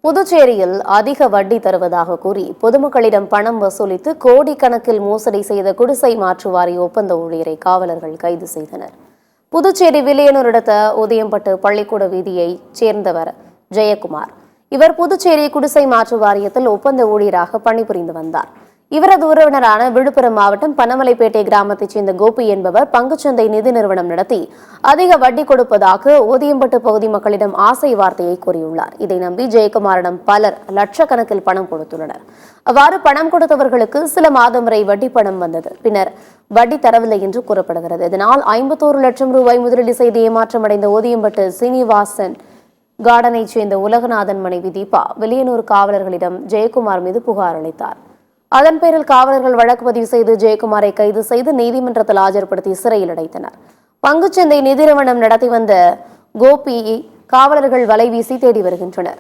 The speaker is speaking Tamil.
புதுச்சேரியில் அதிக வட்டி தருவதாக கூறி பொதுமக்களிடம் பணம் வசூலித்து கோடிக்கணக்கில் மோசடி செய்த குடிசை மாற்று வாரிய ஒப்பந்த ஊழியரை காவலர்கள் கைது செய்தனர். புதுச்சேரி வில்லியனூர் அடுத்த உதயம்பட்டு பள்ளிக்கூட வீதியைச் சேர்ந்தவர் ஜெயக்குமார். இவர் புதுச்சேரி குடிசை மாற்று வாரியத்தில் ஒப்பந்த ஊழியராக பணிபுரிந்து வந்தார். இவரது உறவினரான விழுப்புரம் மாவட்டம் பனமலைப்பேட்டை கிராமத்தைச் சேர்ந்த கோபி என்பவர் பங்குச்சந்தை நிதி நிறுவனம் நடத்தி அதிக வட்டி கொடுப்பதாக உதயம்பட்டு பகுதி மக்களிடம் ஆசை வார்த்தையை கூறியுள்ளார். இதை நம்பி ஜெயக்குமாரிடம் பலர் லட்சக்கணக்கில் பணம் கொடுத்துள்ளனர். அவ்வாறு பணம் கொடுத்தவர்களுக்கு சில மாதம் வரை வட்டி பணம் வந்தது. பின்னர் வட்டி தரவில்லை என்று கூறப்படுகிறது. இதனால் 51 லட்சம் ரூபாய் முதலீடு செய்து ஏமாற்றமடைந்த உதயம்பட்டு சீனிவாசன் கார்டனைச் சேர்ந்த உலகநாதன் மனைவி தீபா வில்லியனூர் காவலர்களிடம் ஜெயக்குமார் மீது புகார் அளித்தார். அதன் பேரில் காவலர்கள் வழக்கு பதிவு செய்து ஜெயக்குமாரை கைது செய்து நீதிமன்றத்தில் ஆஜர்படுத்தி சிறையில் அடைத்தனர். பங்குச்சந்தை நிதி நிறுவனம் நடத்தி வந்த கோபியை காவலர்கள் வலைவீசி தேடி வருகின்றனர்.